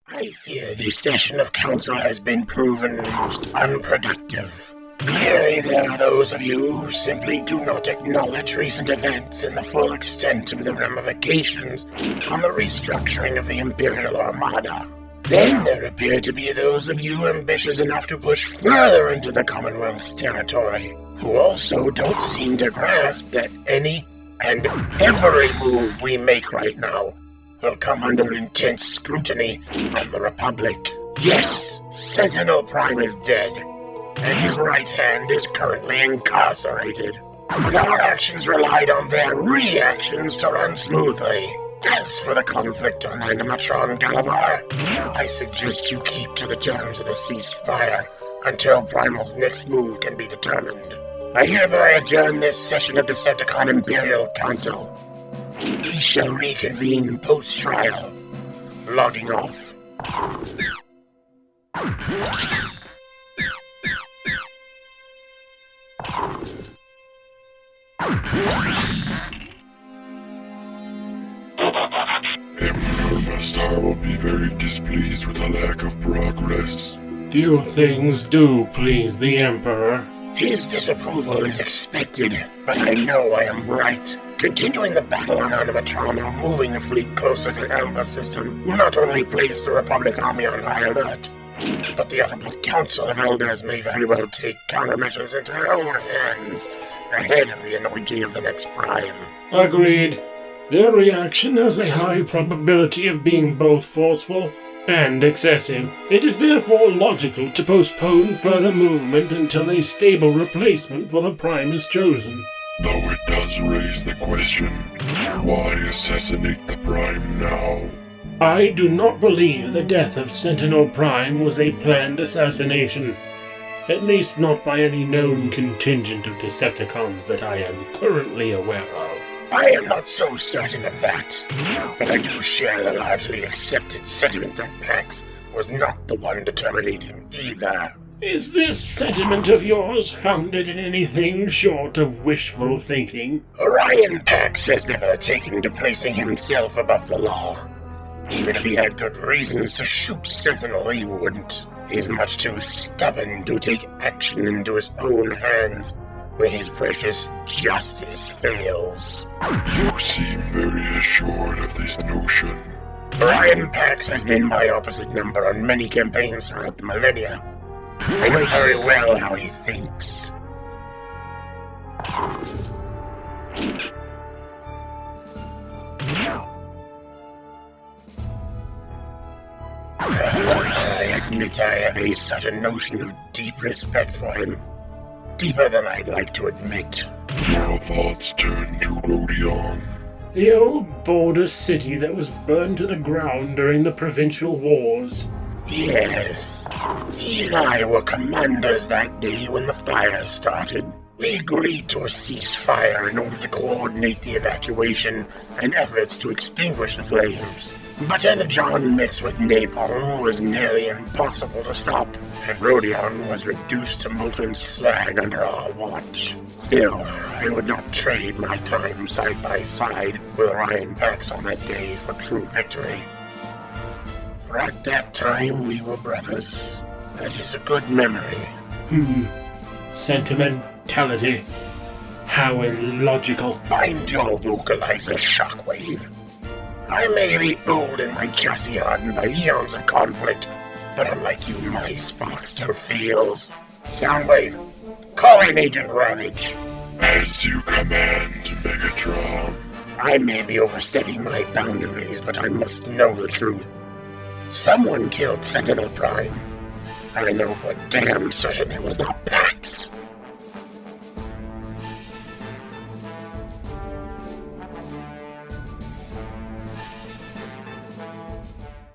I fear this session of council has been proven most unproductive. Clearly there are those of you who simply do not acknowledge recent events and the full extent of the ramifications on the restructuring of the Imperial Armada. Then there appear to be those of you ambitious enough to push further into the Commonwealth's territory, who also don't seem to grasp that any and every move we make right now will come under intense scrutiny from the Republic. Yes, Sentinel Prime is dead, and his right hand is currently incarcerated. But our actions relied on their reactions to run smoothly. As for the conflict on Megatron Galavar, I suggest you keep to the terms of the ceasefire until Primal's next move can be determined. I hereby adjourn this session of Decepticon Imperial Council. We shall reconvene post-trial. Logging off. Emperor Mastar will be very displeased with the lack of progress. Few things do please the Emperor. His disapproval is expected, but I know I am right. Continuing the battle on Animatron or moving the fleet closer to Alpha System will not only place the Republic Army on high alert, but the Autobot Council of Elders may very well take countermeasures into their own hands ahead of the anointing of the next Prime. Agreed. Their reaction has a high probability of being both forceful and excessive. It is therefore logical to postpone further movement until a stable replacement for the Prime is chosen. Though it does raise the question, why assassinate the Prime now? I do not believe the death of Sentinel Prime was a planned assassination. At least not by any known contingent of Decepticons that I am currently aware of. I am not so certain of that, but I do share the largely accepted sentiment that Pax was not the one to terminate him either. Is this sentiment of yours founded in anything short of wishful thinking? Orion Pax has never taken to placing himself above the law. Even if he had good reasons to shoot Sentinel, he wouldn't. He's much too stubborn to take action into his own hands when his precious justice fails. You seem very assured of this notion. Orion Pax has been my opposite number on many campaigns throughout the millennia. I know very well how he thinks. I admit I have a certain notion of deep respect for him. Deeper than I'd like to admit. Your thoughts turn to Rodion. The old border city that was burned to the ground during the provincial wars. Yes. He and I were commanders that day when the fire started. We agreed to a ceasefire in order to coordinate the evacuation and efforts to extinguish the flames. But energon mixed with napalm was nearly impossible to stop, and Rodion was reduced to molten slag under our watch. Still, I would not trade my time side by side with Orion Pax on that day for true victory. For at that time we were brothers. That is a good memory. Sentimentality. How illogical. Find your vocalizer, Shockwave. I may be old and my chassis hardened by eons of conflict, but unlike you, my spark still feels. Soundwave, call in Agent Ravage. As you command, Megatron. I may be overstepping my boundaries, but I must know the truth. Someone killed Sentinel Prime. I know for damn certain it was not Pax.